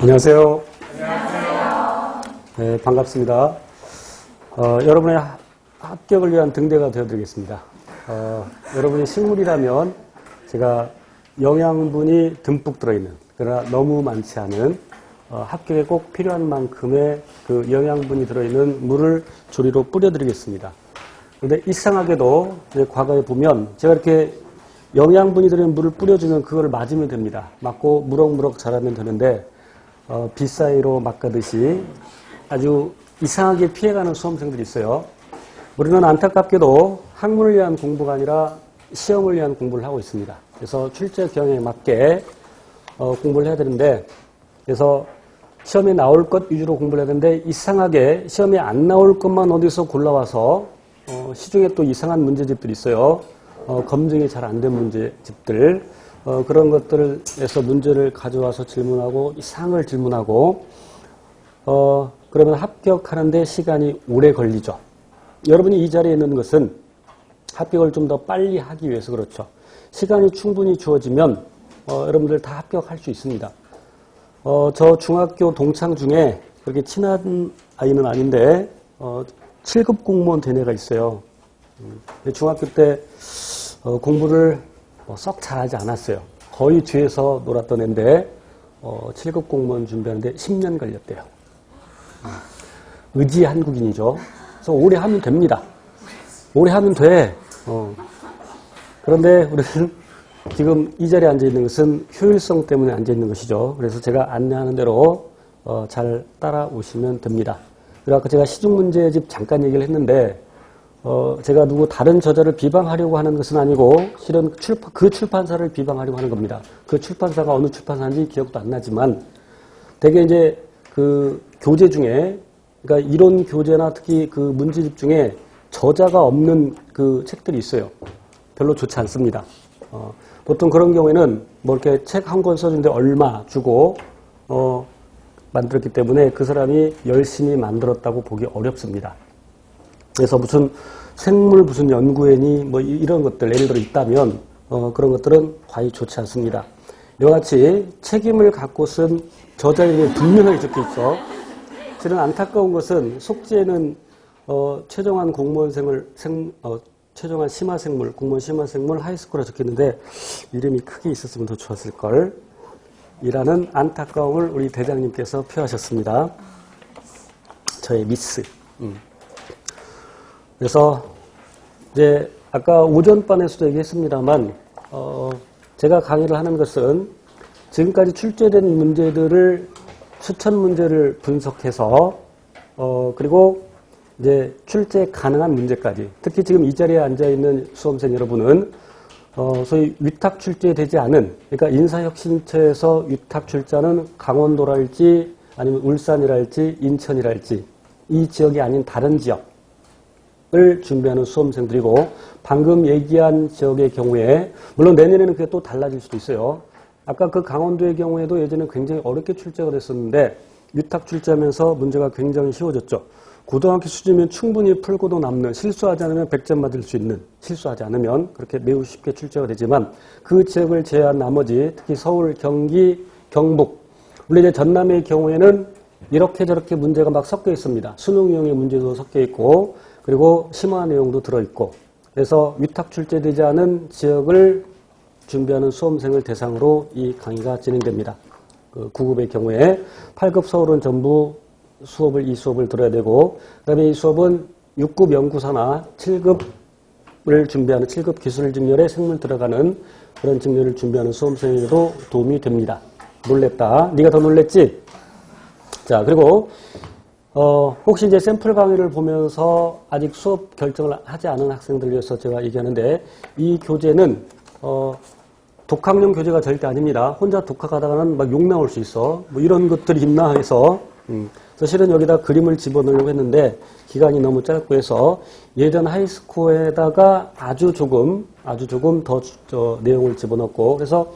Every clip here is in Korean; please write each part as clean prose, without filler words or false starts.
안녕하세요. 네, 반갑습니다. 여러분의 합격을 위한 등대가 되어드리겠습니다. 여러분이 식물이라면 제가 영양분이 듬뿍 들어있는, 그러나 너무 많지 않은 합격에 꼭 필요한 만큼의 그 영양분이 들어있는 물을 조리로 뿌려드리겠습니다. 그런데 이상하게도 이제 과거에 보면 제가 이렇게 영양분이 들어있는 물을 뿌려주면 그걸 맞으면 됩니다. 맞고 무럭무럭 자라면 되는데 빛 사이로 막가듯이 아주 이상하게 피해가는 수험생들이 있어요. 우리는 안타깝게도 학문을 위한 공부가 아니라 시험을 위한 공부를 하고 있습니다. 그래서 출제 경향에 맞게 공부를 해야 되는데, 그래서 시험에 나올 것 위주로 공부를 해야 되는데 이상하게 시험에 안 나올 것만 어디서 골라와서 시중에 또 이상한 문제집들이 있어요. 검증이 잘 안 된 문제집들, 그런 것들에서 문제를 가져와서 질문하고 이상을 질문하고 그러면 합격하는데 시간이 오래 걸리죠. 여러분이 이 자리에 있는 것은 합격을 좀 더 빨리 하기 위해서 그렇죠. 시간이 충분히 주어지면 여러분들 다 합격할 수 있습니다. 저 중학교 동창 중에 그렇게 친한 아이는 아닌데 7급 공무원 된 애가 있어요. 중학교 때 공부를 썩 잘하지 않았어요. 거의 뒤에서 놀았던 애인데 7급 공무원 준비하는데 10년 걸렸대요. 의지 한국인이죠. 그래서 오래 하면 됩니다. 오래 하면 돼. 그런데 우리는 지금 이 자리에 앉아있는 것은 효율성 때문에 앉아있는 것이죠. 그래서 제가 안내하는 대로 잘 따라오시면 됩니다. 그리고 아까 제가 시중문제집 잠깐 얘기를 했는데 제가 누구 다른 저자를 비방하려고 하는 것은 아니고 실은 그 출판사를 비방하려고 하는 겁니다. 그 출판사가 어느 출판사인지 기억도 안 나지만 되게 이제 그 교재 중에, 그러니까 이론 교재나 특히 그 문제집 중에 저자가 없는 그 책들이 있어요. 별로 좋지 않습니다. 보통 그런 경우에는 뭐 이렇게 책 한 권 써주는데 얼마 주고 만들었기 때문에 그 사람이 열심히 만들었다고 보기 어렵습니다. 그래서 무슨 생물 무슨 연구회니 뭐 이런 것들 예를 들어 있다면 그런 것들은 과히 좋지 않습니다. 이와 같이 책임을 갖고 쓴 저자 이름이 분명하게 적혀 있어. 실은 안타까운 것은 속지에는 최종한 공무원생을 최종한 심화생물, 공무원 심화생물 하이스쿨에 적혔는데 이름이 크게 있었으면 더 좋았을 걸. 이라는 안타까움을 우리 대장님께서 표하셨습니다. 저의 미스. 그래서 이제 아까 오전반에서도 얘기했습니다만 제가 강의를 하는 것은 지금까지 출제된 문제들을 추천 문제를 분석해서 그리고 이제 출제 가능한 문제까지, 특히 지금 이 자리에 앉아 있는 수험생 여러분은 소위 위탁 출제되지 않은, 그러니까 인사혁신처에서 위탁 출제하는 강원도랄지 아니면 울산이랄지 인천이랄지 이 지역이 아닌 다른 지역을 준비하는 수험생들이고, 방금 얘기한 지역의 경우에 물론 내년에는 그게 또 달라질 수도 있어요. 아까 그 강원도의 경우에도 예전에 굉장히 어렵게 출제가 됐었는데 위탁 출제하면서 문제가 굉장히 쉬워졌죠. 고등학교 수준이면 충분히 풀고도 남는, 실수하지 않으면 100점 맞을 수 있는, 실수하지 않으면 그렇게 매우 쉽게 출제가 되지만 그 지역을 제외한 나머지 특히 서울, 경기, 경북, 물론 이제 전남의 경우에는 이렇게 저렇게 문제가 막 섞여 있습니다. 수능 유형의 문제도 섞여 있고 그리고 심화 내용도 들어있고, 그래서 위탁 출제되지 않은 지역을 준비하는 수험생을 대상으로 이 강의가 진행됩니다. 그 9급의 경우에 8급 서울은 전부 이 수업을 들어야 되고, 그 다음에 이 수업은 6급 연구사나 7급을 준비하는 7급 기술직렬에 생물 들어가는 그런 직렬을 준비하는 수험생에게도 도움이 됩니다. 놀랬다. 네가 더 놀랬지? 자, 그리고 혹시 이제 샘플 강의를 보면서 아직 수업 결정을 하지 않은 학생들을 위해서 제가 얘기하는데, 이 교재는 독학용 교재가 절대 아닙니다. 혼자 독학하다가는 막 욕 나올 수 있어. 뭐 이런 것들이 있나 해서 실은 여기다 그림을 집어넣으려고 했는데 기간이 너무 짧고 해서 예전 하이스코어에다가 아주 조금 더 내용을 집어넣고, 그래서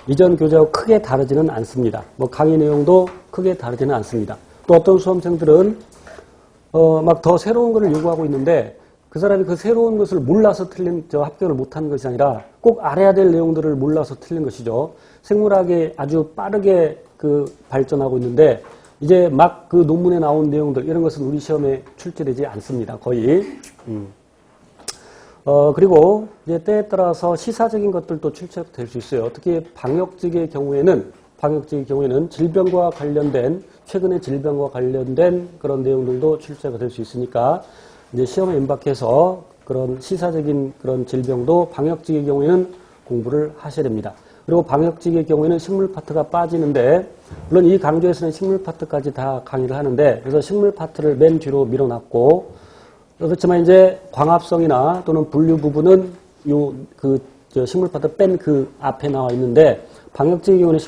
이전 교재하고 크게 다르지는 않습니다. 뭐 강의 내용도 크게 다르지는 않습니다. 또 어떤 수험생들은 막 더 새로운 것을 요구하고 있는데 그 사람이 그 새로운 것을 몰라서 합격을 못하는 것이 아니라 꼭 알아야 될 내용들을 몰라서 틀린 것이죠. 생물학에 아주 빠르게 발전하고 있는데 이제 막 그 논문에 나온 내용들 이런 것은 우리 시험에 출제되지 않습니다. 거의. 그리고 이제 때에 따라서 시사적인 것들도 출제될 수 있어요. 특히 방역직의 경우에는 질병과 관련된 최근의 질병과 관련된 그런 내용들도 출제가 될 수 있으니까 이제 시험에 임박해서 그런 시사적인 그런 질병도 방역직의 경우에는 공부를 하셔야 됩니다. 그리고 방역직의 경우에는 식물 파트가 빠지는데 물론 이 강좌에서는 식물 파트까지 다 강의를 하는데 그래서 식물 파트를 맨 뒤로 밀어놨고 그렇지만 이제 광합성이나 또는 분류 부분은 식물 파트 뺀 그 앞에 나와 있는데 방역직의 경우는